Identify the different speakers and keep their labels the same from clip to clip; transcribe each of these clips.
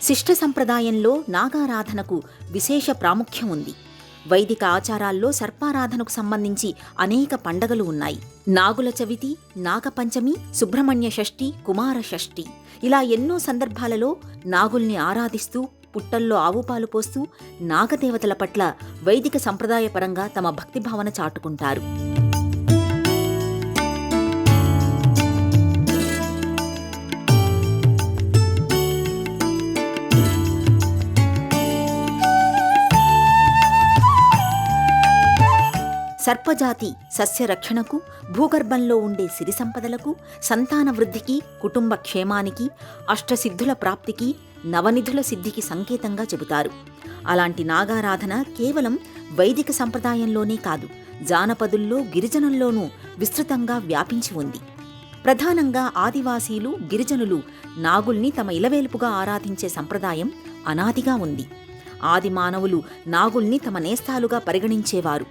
Speaker 1: శిష్ట సంప్రదాయంలో నాగారాధనకు విశేష ప్రాముఖ్యం ఉంది. వైదిక ఆచారాల్లో సర్పారాధనకు సంబంధించి అనేక పండగలు ఉన్నాయి. నాగుల చవితి, నాగపంచమి, సుబ్రహ్మణ్య షష్ఠి, కుమార షష్ఠి ఇలా ఎన్నో సందర్భాలలో నాగుల్ని ఆరాధిస్తూ పుట్టల్లో ఆవుపాలు పోస్తూ నాగదేవతల పట్ల వైదిక సంప్రదాయపరంగా తమ భక్తిభావన చాటుకుంటారు. సర్పజాతి సస్యరక్షణకు, భూగర్భంలో ఉండే సిరి సంపదలకు, సంతాన వృద్ధికి, కుటుంబ క్షేమానికి, అష్టసిద్ధుల ప్రాప్తికి, నవనిధుల సిద్ధికి సంకేతంగా చెబుతారు. అలాంటి నాగారాధన కేవలం వైదిక సంప్రదాయంలోనే కాదు, జానపదుల్లో, గిరిజనుల్లోనూ విస్తృతంగా వ్యాపించి ఉంది. ప్రధానంగా ఆదివాసీలు, గిరిజనులు నాగుల్ని తమ ఇలవేల్పుగా ఆరాధించే సంప్రదాయం అనాదిగా ఉంది. ఆది మానవులు నాగుల్ని తమ నేస్తాలుగా పరిగణించేవారు.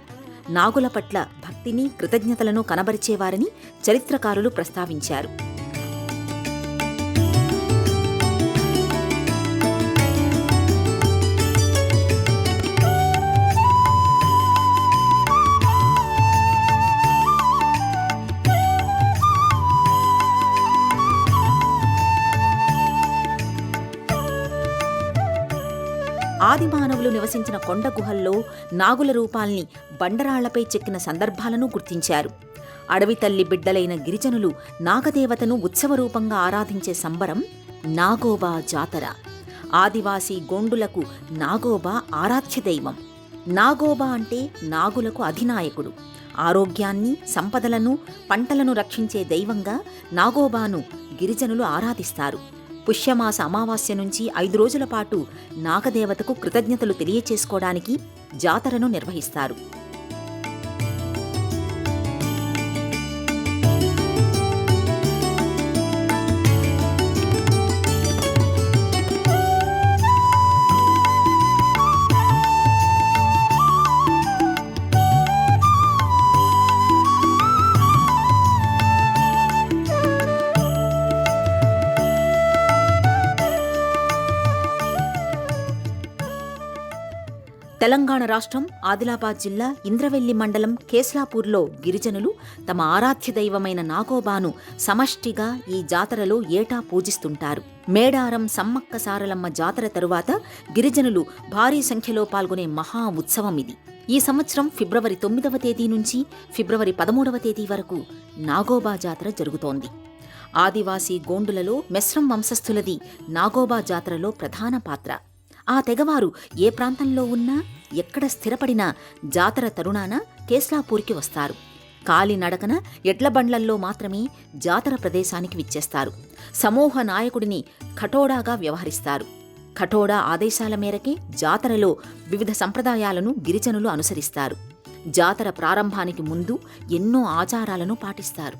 Speaker 1: నాగుల పట్ల భక్తిని, కృతజ్ఞతలను కనబరిచేవారని చరిత్రకారులు ప్రస్తావించారు. ఆదిమానవులు నివసించిన కొండ గుహల్లో నాగుల రూపాల్ని బండరాళ్లపై చెక్కిన సందర్భాలను గుర్తించారు. అడవి తల్లి బిడ్డలైన గిరిజనులు నాగదేవతను ఉత్సవరూపంగా ఆరాధించే సంబరం నాగోబా జాతర. ఆదివాసీ గోండులకు నాగోబా ఆరాధ్య దైవం. నాగోబా అంటే నాగులకు అధినాయకుడు. ఆరోగ్యాన్ని, సంపదలను, పంటలను రక్షించే దైవంగా నాగోబాను గిరిజనులు ఆరాధిస్తారు. పుష్యమాస అమావాస్య నుంచి 5 రోజుల పాటు నాగదేవతకు కృతజ్ఞతలు తెలియచేసుకోవడానికి జాతరను నిర్వహిస్తారు. తెలంగాణ రాష్ట్రం ఆదిలాబాద్ జిల్లా ఇంద్రవెల్లి మండలం కేస్లాపూర్లో గిరిజనులు తమ ఆరాధ్య దైవమైన నాగోబాను సమష్టిగా ఈ జాతరలో ఏటా పూజిస్తుంటారు. మేడారం సమ్మక్క సారలమ్మ జాతర తరువాత గిరిజనులు భారీ సంఖ్యలో పాల్గొనే మహా ఉత్సవం ఇది. ఈ సంవత్సరం ఫిబ్రవరి 9వ తేదీ నుంచి ఫిబ్రవరి 13వ తేదీ వరకు నాగోబా జాతర జరుగుతోంది. ఆదివాసీ గోండులలో మెస్రం వంశస్థులది నాగోబా జాతరలో ప్రధాన పాత్ర. ఆ తెగవారు ఏ ప్రాంతంలో ఉన్నా, ఎక్కడ స్థిరపడినా జాతర తరుణాన కేస్లాపూర్కి వస్తారు. కాలినడకన ఎడ్లబండ్లల్లో మాత్రమే జాతర ప్రదేశానికి విచ్చేస్తారు. సమూహ నాయకుడిని ఖటోడాగా వ్యవహరిస్తారు. ఖటోడా ఆదేశాల మేరకే జాతరలో వివిధ సంప్రదాయాలను గిరిజనులు అనుసరిస్తారు. జాతర ప్రారంభానికి ముందు ఎన్నో ఆచారాలను పాటిస్తారు.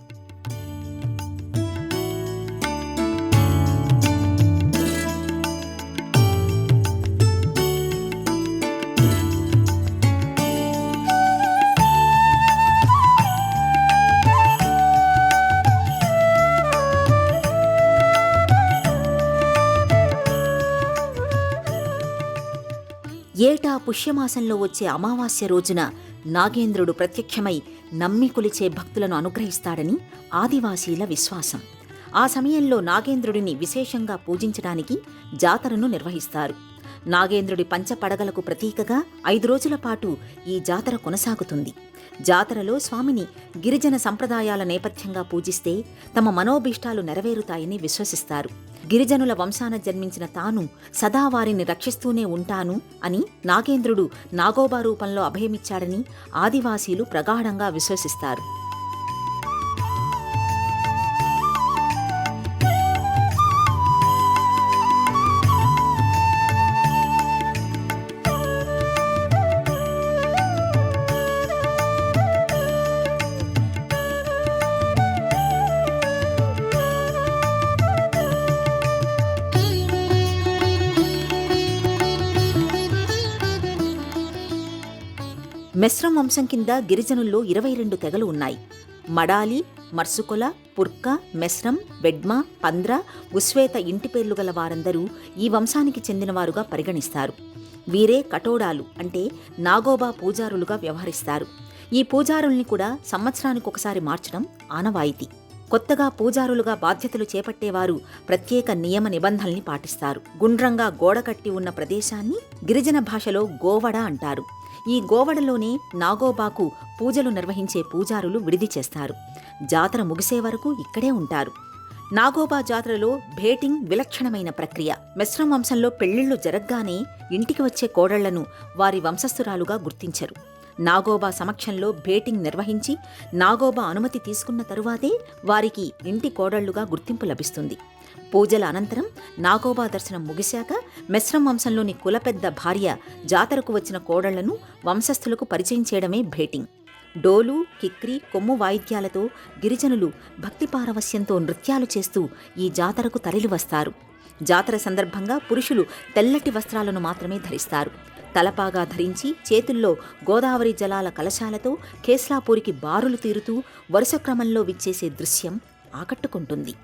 Speaker 1: ఏటా పుష్యమాసంలో వచ్చే అమావాస్య రోజున నాగేంద్రుడు ప్రత్యక్షమై నమ్మి కొలిచే భక్తులను అనుగ్రహిస్తాడని ఆదివాసీల విశ్వాసం. ఆ సమయంలో నాగేంద్రుడిని విశేషంగా పూజించడానికి జాతరను నిర్వహిస్తారు. నాగేంద్రుడి పంచపడగలకు ప్రతీకగా 5 రోజుల పాటు ఈ జాతర కొనసాగుతుంది. జాతరలో స్వామిని గిరిజన సంప్రదాయాల నేపథ్యంగా పూజిస్తే తమ మనోభీష్టాలు నెరవేరుతాయని విశ్వసిస్తారు. గిరిజనుల వంశాన జన్మించిన తాను సదా వారిని రక్షిస్తూనే ఉంటాను అని నాగేంద్రుడు నాగోబా రూపంలో అభయమిచ్చాడని ఆదివాసీలు ప్రగాఢంగా విశ్వసిస్తారు. మెస్రం వంశం కింద గిరిజనుల్లో 22 తెగలు ఉన్నాయి. మడాలి, మర్సుకొల, పుర్క, మెస్రం, వెడ్మ, పంద్ర, ఉస్వేత ఇంటి పేర్లు గల వారందరూ ఈ వంశానికి చెందినవారుగా పరిగణిస్తారు. వీరే కటోడాలు అంటే నాగోబా పూజారులుగా వ్యవహరిస్తారు. ఈ పూజారుల్ని కూడా సంవత్సరానికొకసారి మార్చడం ఆనవాయితీ. కొత్తగా పూజారులుగా బాధ్యతలు చేపట్టేవారు ప్రత్యేక నియమ నిబంధనల్ని పాటిస్తారు. గుండ్రంగా గోడ కట్టి ఉన్న ప్రదేశాన్ని గిరిజన భాషలో గోవడ అంటారు. ఈ గోవడలోనే నాగోబాకు పూజలు నిర్వహించే పూజారులు విడిది చేస్తారు. జాతర ముగిసే వరకు ఇక్కడే ఉంటారు. నాగోబా జాతరలో భేటింగ్ విలక్షణమైన ప్రక్రియ. మెస్రం వంశంలో పెళ్లిళ్లు జరగ్గానే ఇంటికి వచ్చే కోడళ్లను వారి వంశస్థురాలుగా గుర్తించరు. నాగోబా సమక్షంలో భేటింగ్ నిర్వహించి నాగోబా అనుమతి తీసుకున్న తరువాతే వారికి ఇంటి కోడళ్లుగా గుర్తింపు లభిస్తుంది. పూజల అనంతరం నాగోబా దర్శనం ముగిశాక మెస్రం వంశంలోని కులపెద్ద భార్య జాతరకు వచ్చిన కోడళ్లను వంశస్థులకు పరిచయం చేయడమే భేటింగ్. డోలు, కిక్రి, కొమ్ము వాయిద్యాలతో గిరిజనులు భక్తి పారవస్యంతో నృత్యాలు చేస్తూ ఈ జాతరకు తరలివస్తారు. జాతర సందర్భంగా పురుషులు తెల్లటి వస్త్రాలను మాత్రమే ధరిస్తారు. తలపాగా ధరించి చేతుల్లో గోదావరి జలాల కలశాలతో కేస్లాపూరికి బారులు తీరుతూ వరుస క్రమంలో విచ్చేసే దృశ్యం ఆకట్టుకుంటుంది.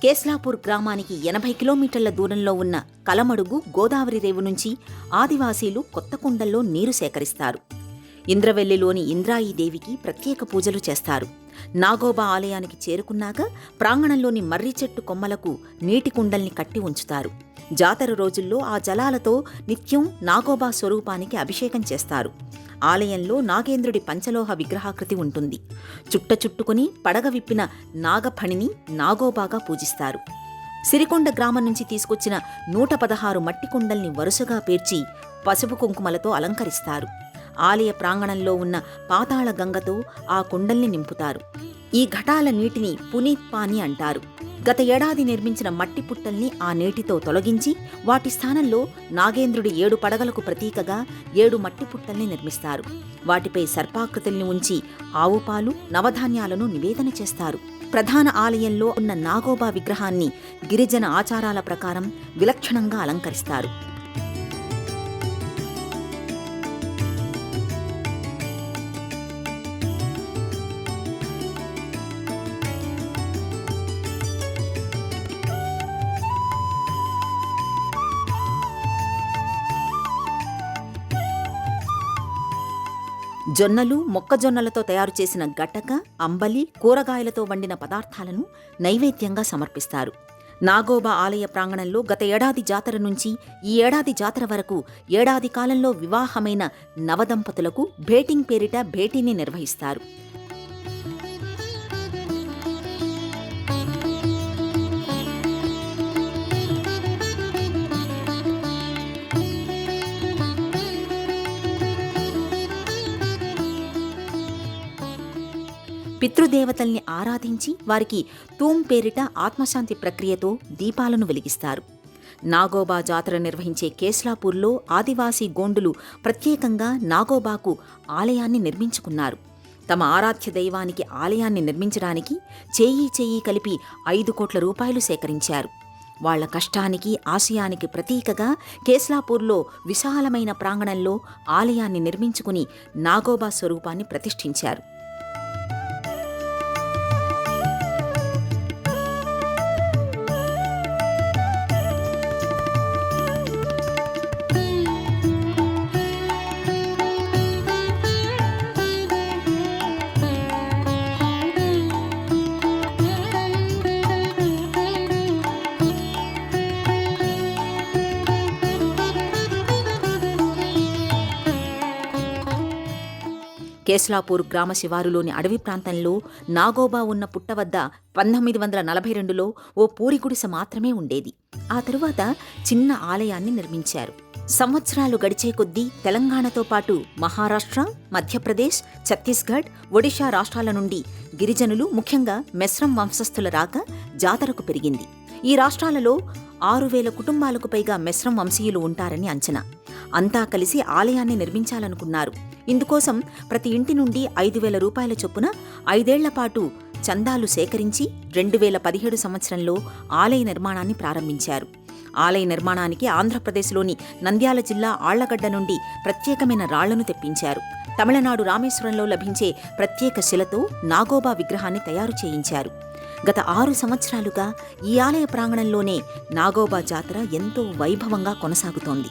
Speaker 1: కేస్లాపూర్ గ్రామానికి 80 కిలోమీటర్ల దూరంలో ఉన్న కలమడుగు గోదావరి రేవు నుంచి ఆదివాసీలు కొత్త కుండల్లో నీరు సేకరిస్తారు. ఇంద్రవెల్లిలోని ఇంద్రాయీదేవికి ప్రత్యేక పూజలు చేస్తారు. నాగోబా ఆలయానికి చేరుకున్నాక ప్రాంగణంలోని మర్రి చెట్టు కొమ్మలకు నీటి కుండల్ని కట్టి ఉంచుతారు. జాతర రోజుల్లో ఆ జలాలతో నిత్యం నాగోబా స్వరూపానికి అభిషేకం చేస్తారు. ఆలయంలో నాగేంద్రుడి పంచలోహ విగ్రహాకృతి ఉంటుంది. చుట్టుకుని పడగ విప్పిన నాగఫణిని నాగోబాగా పూజిస్తారు. సిరికొండ గ్రామం నుంచి తీసుకొచ్చిన 116 మట్టి కుండల్ని వరుసగా పేర్చి పసుపు కుంకుమలతో అలంకరిస్తారు. ఆలయ ప్రాంగణంలో ఉన్న పాతాళ గంగతో ఆ కుండల్ని నింపుతారు. ఈ ఘటాల నీటిని పునీత్ పాని అంటారు. గత ఏడాది నిర్మించిన మట్టి పుట్టల్ని ఆ నీటితో తొలగించి వాటి స్థానంలో నాగేంద్రుడి 7 పడగలకు ప్రతీకగా 7 మట్టి పుట్టల్ని నిర్మిస్తారు. వాటిపై సర్పాకృతుల్ని ఉంచి ఆవుపాలు, నవధాన్యాలను నివేదన చేస్తారు. ప్రధాన ఆలయంలో ఉన్న నాగోబా విగ్రహాన్ని గిరిజన ఆచారాల ప్రకారం విలక్షణంగా అలంకరిస్తారు. జొన్నలు, మొక్కజొన్నలతో తయారు చేసిన గటక, అంబలి, కూరగాయలతో వండిన పదార్థాలను నైవేద్యంగా సమర్పిస్తారు. నాగోబా ఆలయ ప్రాంగణంలో గత ఏడాది జాతర నుంచి ఈ ఏడాది జాతర వరకు ఏడాది కాలంలో వివాహమైన నవదంపతులకు భేటింగ్ పేరిట భేటీని నిర్వహిస్తారు. పితృదేవతల్ని ఆరాధించి వారికి తూమ్ పేరిట ఆత్మశాంతి ప్రక్రియతో దీపాలను వెలిగిస్తారు. నాగోబా జాతర నిర్వహించే కేస్లాపూర్లో ఆదివాసీ గోండులు ప్రత్యేకంగా నాగోబాకు ఆలయాన్ని నిర్మించుకున్నారు. తమ ఆరాధ్య దైవానికి ఆలయాన్ని నిర్మించడానికి చేయి కలిపి 5 కోట్ల రూపాయలు సేకరించారు. వాళ్ల కష్టానికి, ఆశయానికి ప్రతీకగా కేస్లాపూర్లో విశాలమైన ప్రాంగణంలో ఆలయాన్ని నిర్మించుకుని నాగోబా స్వరూపాన్ని ప్రతిష్ఠించారు. కేస్లాపూర్ గ్రామ శివారులోని అడవి ప్రాంతంలో నాగోబా ఉన్న పుట్ట వద్ద 1942లో ఓ పూరి గుడిసె మాత్రమే ఉండేది. ఆ తరువాత చిన్న ఆలయాన్ని నిర్మించారు. సంవత్సరాలు గడిచే కొద్దీ తెలంగాణతో పాటు మహారాష్ట్ర, మధ్యప్రదేశ్, ఛత్తీస్గఢ్, ఒడిషా రాష్ట్రాల నుండి గిరిజనులు, ముఖ్యంగా మెస్రం వంశస్థుల రాక జాతరకు పెరిగింది. ఈ రాష్ట్రాలలో 6,000 కుటుంబాలకు పైగా మెస్రం వంశీయులు ఉంటారని అంచనా. అంతా కలిసి ఆలయాన్ని నిర్మించాలనుకున్నారు. ఇందుకోసం ప్రతి ఇంటి నుండి 5,000 రూపాయల చొప్పున 5 ఏళ్ల పాటు చందాలు సేకరించి 2017 సంవత్సరంలో ఆలయ నిర్మాణాన్ని ప్రారంభించారు. ఆలయ నిర్మాణానికి ఆంధ్రప్రదేశ్లోని నంద్యాల జిల్లా ఆళ్లగడ్డ నుండి ప్రత్యేకమైన రాళ్లను తెప్పించారు. తమిళనాడు రామేశ్వరంలో లభించే ప్రత్యేక శిలతో నాగోబా విగ్రహాన్ని తయారు చేయించారు. గత 6 సంవత్సరాలుగా ఈ ఆలయ ప్రాంగణంలోనే నాగోబా జాతర ఎంతో వైభవంగా కొనసాగుతోంది.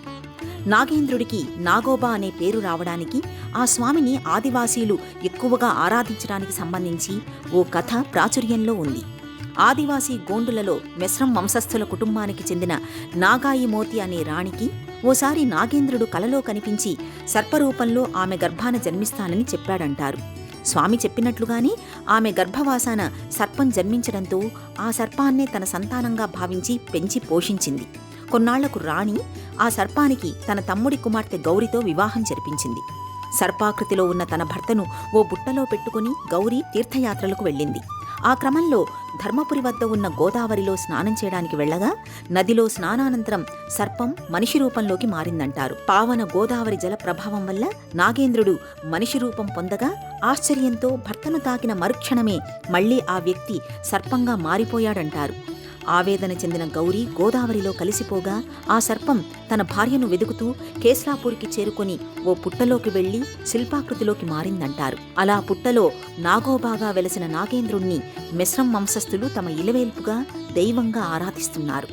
Speaker 1: నాగేంద్రుడికి నాగోబా అనే పేరు రావడానికి ఆ స్వామిని ఆదివాసీలు ఎక్కువగా ఆరాధించడానికి సంబంధించి ఓ కథ ప్రాచుర్యంలో ఉంది. ఆదివాసీ గోండులలో మెస్రం వంశస్థుల కుటుంబానికి చెందిన నాగాయిమోతి అనే రాణికి ఓసారి నాగేంద్రుడు కలలో కనిపించి సర్పరూపంలో ఆమె గర్భాన జన్మిస్తానని చెప్పాడంటారు. స్వామి చెప్పినట్లుగానే ఆమె గర్భవాసాన సర్పం జన్మించడంతో ఆ సర్పాన్నే తన సంతానంగా భావించి పెంచి పోషించింది. కొన్నాళ్లకు రాణి ఆ సర్పానికి తన తమ్ముడి కుమార్తె గౌరితో వివాహం జరిపించింది. సర్పాకృతిలో ఉన్న తన భర్తను ఓ బుట్టలో పెట్టుకుని గౌరి తీర్థయాత్రలకు వెళ్ళింది. ఆ క్రమంలో ధర్మపురి వద్ద ఉన్న గోదావరిలో స్నానం చేయడానికి వెళ్లగా నదిలో స్నానానంతరం సర్పం మనిషి రూపంలోకి మారిందంటారు. పావన గోదావరి జల ప్రభావం వల్ల నాగేంద్రుడు మనిషి రూపం పొందగా ఆశ్చర్యంతో భర్తను తాకిన మరుక్షణమే మళ్లీ ఆ వ్యక్తి సర్పంగా మారిపోయాడంటారు. ఆవేదన చెందిన గౌరీ గోదావరిలో కలిసిపోగా ఆ సర్పం తన భార్యను వెదుకుతూ కేస్లాపూర్కి చేరుకొని ఓ పుట్టలోకి వెళ్లి శిల్పాకృతిలోకి మారిందంటారు. అలా పుట్టలో నాగోబాగా వెలసిన నాగేంద్రుణ్ణి మెస్రం వంశస్థులు తమ ఇలవేల్పుగా దైవంగా ఆరాధిస్తున్నారు.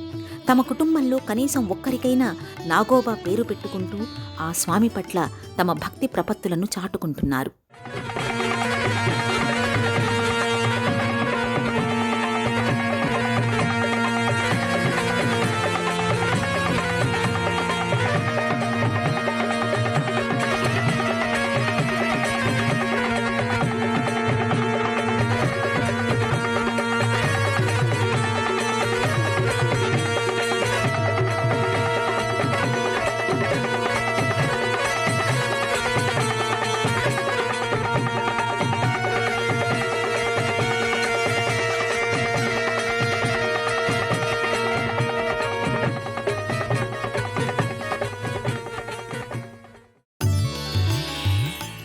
Speaker 1: తమ కుటుంబంలో కనీసం ఒక్కరికైనా నాగోబా పేరు పెట్టుకుంటూ ఆ స్వామి పట్ల తమ భక్తి ప్రపత్తులను చాటుకుంటున్నారు.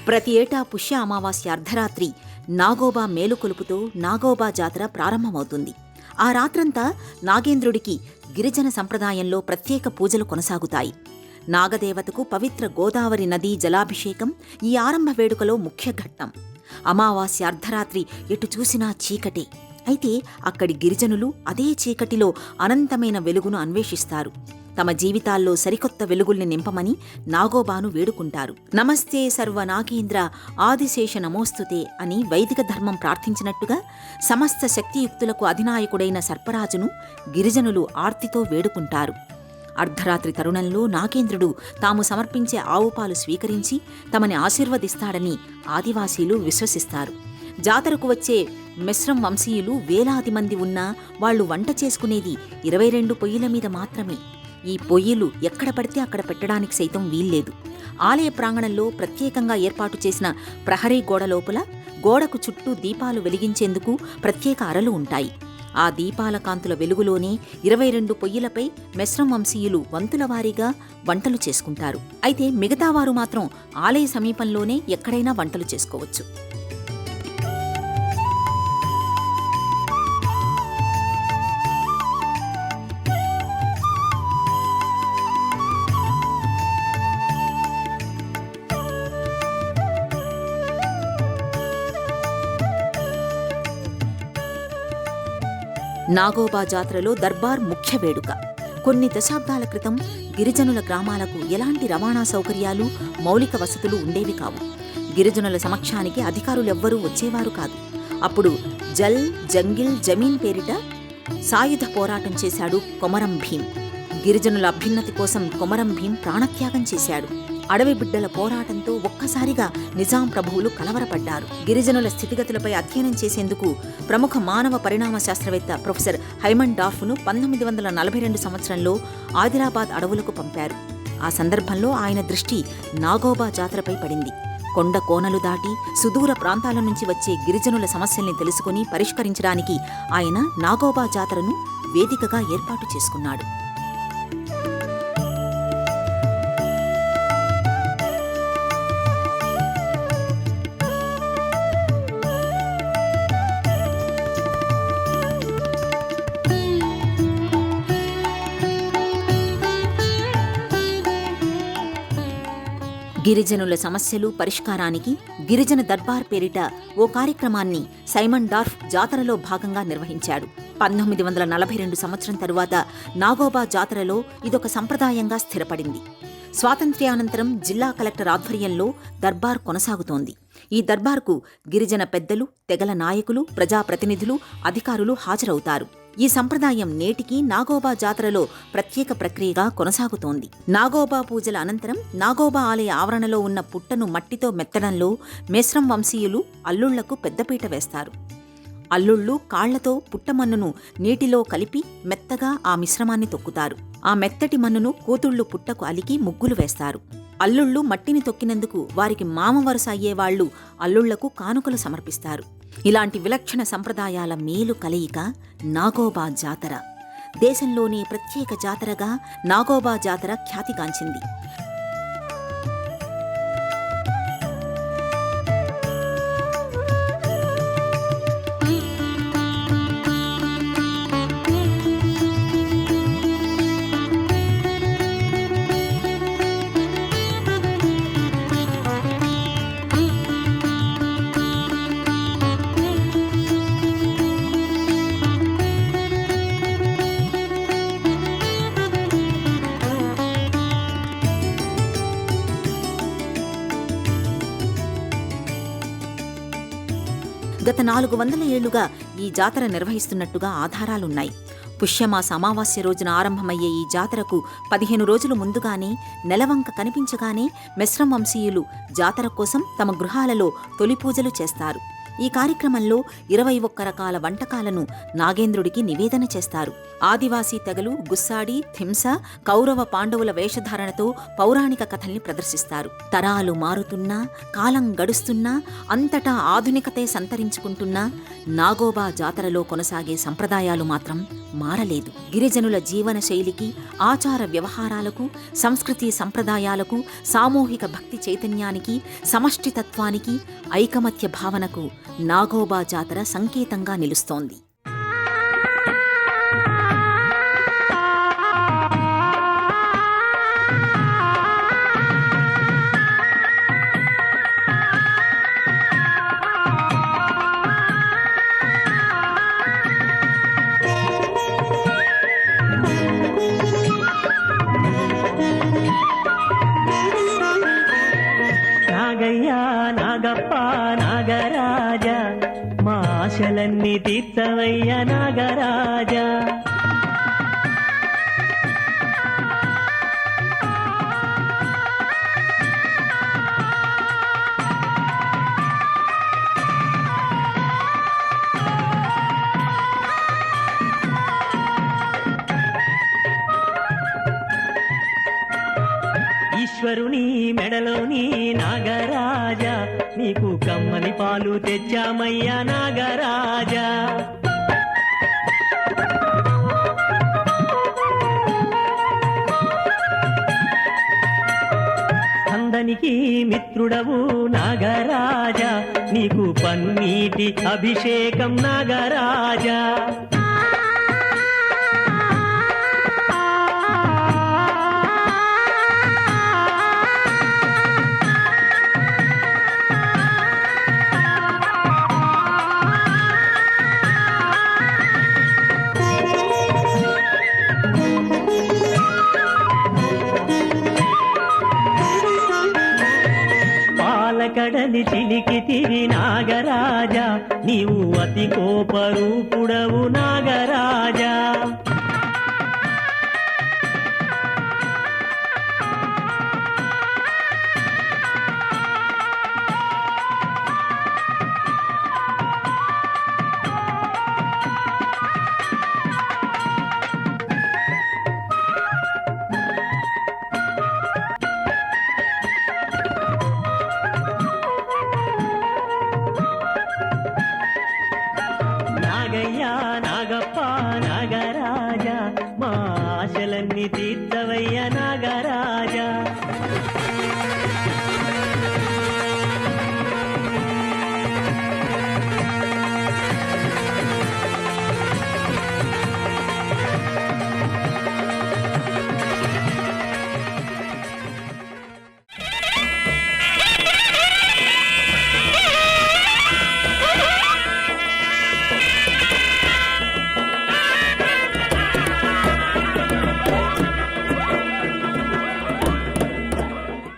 Speaker 1: ప్రతి ఏటా పుష్య అమావాస్య అర్ధరాత్రి నాగోబా మేలుకొలుపుతో నాగోబా జాతర ప్రారంభమవుతుంది. ఆ రాత్రంతా నాగేంద్రుడికి గిరిజన సంప్రదాయంలో ప్రత్యేక పూజలు కొనసాగుతాయి. నాగదేవతకు పవిత్ర గోదావరి నదీ జలాభిషేకం ఈ ఆరంభ వేడుకలో ముఖ్య ఘట్టం. అమావాస్య అర్ధరాత్రి ఎటు చూసినా చీకటే. అయితే అక్కడి గిరిజనులు అదే చీకటిలో అనంతమైన వెలుగును అన్వేషిస్తారు. తమ జీవితాల్లో సరికొత్త వెలుగుల్ని నింపమని నాగోబాను వేడుకుంటారు. నమస్తే సర్వ నాగేంద్ర ఆదిశేష నమోస్తుతే అని వైదిక ధర్మం ప్రార్థించినట్టుగా సమస్త శక్తియుక్తులకు అధినాయకుడైన సర్పరాజును గిరిజనులు ఆర్తితో వేడుకుంటారు. అర్ధరాత్రి తరుణంలో నాగేంద్రుడు తాము సమర్పించే ఆవుపాలు స్వీకరించి తమని ఆశీర్వదిస్తాడని ఆదివాసీలు విశ్వసిస్తారు. జాతరకు వచ్చే మెస్రం వంశీయులు వేలాది మంది ఉన్నా వాళ్లు వంట చేసుకునేది 22 పొయ్యిల మీద మాత్రమే. ఈ పొయ్యిలు ఎక్కడ పడితే అక్కడ పెట్టడానికి సైతం వీల్లేదు. ఆలయ ప్రాంగణంలో ప్రత్యేకంగా ఏర్పాటు చేసిన ప్రహరీ గోడ లోపల గోడకు చుట్టూ దీపాలు వెలిగించేందుకు ప్రత్యేక అరలు ఉంటాయి. ఆ దీపాల కాంతుల వెలుగులోనే 22 పొయ్యిలపై మెస్రం వంశీయులు వంతుల వారీగా వంటలు చేసుకుంటారు. అయితే మిగతా వారు మాత్రం ఆలయ సమీపంలోనే ఎక్కడైనా వంటలు చేసుకోవచ్చు. నాగోబా జాతరలో దర్బార్ ముఖ్య వేడుక. కొన్ని దశాబ్దాల క్రితం గిరిజనుల గ్రామాలకు ఎలాంటి రవాణా సౌకర్యాలు, మౌలిక వసతులు ఉండేవి కావు. గిరిజనుల సమక్షానికి అధికారులెవ్వరూ వచ్చేవారు కాదు. అప్పుడు జల్, జంగిల్, జమీన్ పేరిట సాయుధ పోరాటం చేశాడు కొమరం భీం. గిరిజనుల అభ్యున్నతి కోసం కొమరం భీం ప్రాణత్యాగం చేశాడు. అడవి బిడ్డల పోరాటంతో ఒక్కసారిగా నిజాం ప్రభువులు కలవరపడ్డారు. గిరిజనుల స్థితిగతులపై అధ్యయనం చేసేందుకు ప్రముఖ మానవ పరిణామ శాస్త్రవేత్త ప్రొఫెసర్ హైమన్ డార్ఫ్ను 1942 సంవత్సరంలో ఆదిలాబాద్ అడవులకు పంపారు. ఆ సందర్భంలో ఆయన దృష్టి నాగోబా జాతరపై పడింది. కొండ కోనలు దాటి సుదూర ప్రాంతాల నుంచి వచ్చే గిరిజనుల సమస్యల్ని తెలుసుకుని పరిష్కరించడానికి ఆయన నాగోబా జాతరను వేదికగా ఏర్పాటు చేసుకున్నాడు. గిరిజనుల సమస్యలు పరిష్కారానికి గిరిజన దర్బార్ పేరిట ఓ కార్యక్రమాన్ని సైమన్ డార్ఫ్ జాతరలో భాగంగా నిర్వహించాడు. 1942 సంవత్సరం తరువాత నాగోబా జాతరలో ఇదొక సంప్రదాయంగా స్థిరపడింది. స్వాతంత్ర్యానంతరం జిల్లా కలెక్టర్ ఆధ్వర్యంలో దర్బార్ కొనసాగుతోంది. ఈ దర్బార్కు గిరిజన పెద్దలు, తెగల నాయకులు, ప్రజాప్రతినిధులు, అధికారులు హాజరవుతారు. ఈ సంప్రదాయం నేటికీ నాగోబా జాతరలో ప్రత్యేక ప్రక్రియగా కొనసాగుతోంది. నాగోబా పూజల అనంతరం నాగోబా ఆలయ ఆవరణలో ఉన్న పుట్టను మట్టితో మెత్తడంలో మెస్రం వంశీయులు అల్లుళ్లకు పెద్దపీట వేస్తారు. అల్లుళ్ళు కాళ్లతో పుట్టమన్నును నీటిలో కలిపి మెత్తగా ఆ మిశ్రమాన్ని తొక్కుతారు. ఆ మెత్తటి మన్నును కూతుళ్లు పుట్టకు అలికి ముగ్గులు వేస్తారు. అల్లుళ్ళు మట్టిని తొక్కినందుకు వారికి మామ వరుస అయ్యేవాళ్లు అల్లుళ్లకు కానుకలు సమర్పిస్తారు. ఇలాంటి విలక్షణ సంప్రదాయాల మేలు కలయిక నాగోబా జాతర. దేశంలోనే ప్రత్యేక జాతరగా నాగోబా జాతర ఖ్యాతిగాంచింది. గత 400 ఏళ్లుగా ఈ జాతర నిర్వహిస్తున్నట్టుగా ఆధారాలున్నాయి. పుష్యమాస అమావాస్య రోజున ఆరంభమయ్యే ఈ జాతరకు 15 రోజులు ముందుగానే నెలవంక కనిపించగానే మెస్రం వంశీయులు జాతర కోసం తమ గృహాలలో తొలి పూజలు చేస్తారు. ఈ కార్యక్రమంలో 21 రకాల వంటకాలను నాగేంద్రుడికి నివేదన చేస్తారు. ఆదివాసీ తెగలు గుస్సాడి, థింస, కౌరవ పాండవుల వేషధారణతో పౌరాణిక కథల్ని ప్రదర్శిస్తారు. తరాలు మారుతున్నా, కాలం గడుస్తున్నా, అంతటా ఆధునికతే సంతరించుకుంటున్నా నాగోబా జాతరలో కొనసాగే సంప్రదాయాలు మాత్రం మారలేదు. గిరిజనుల జీవన శైలికి, ఆచార వ్యవహారాలకు, సంస్కృతి సంప్రదాయాలకు, సామూహిక భక్తి చైతన్యానికి, సమష్టితత్వానికి, ఐకమత్య భావనకు నాగోబా జాతర సంకేతంగా నిలుస్తోంది.
Speaker 2: నాగయ్యా, నాగప్ప, నాగరాజ, మా ఆశలన్నీ తీర్చవయ్య నాగరాజా. ఈశ్వరుని మెడలోని నాగరాజా, నీకు కమ్మని పాలు తెచ్చామయ్యా నాగరాజా. అందనికి మిత్రుడవు నాగరాజా, నీకు పన్నీటి అభిషేకం నాగరాజా. కడలి చిలికి తిరి నాగరాజా, నీవు అతి కోపరూపుడవు నాగరాజా. ఆశలన్నీ తీర్చవయ్య నాగరాజా.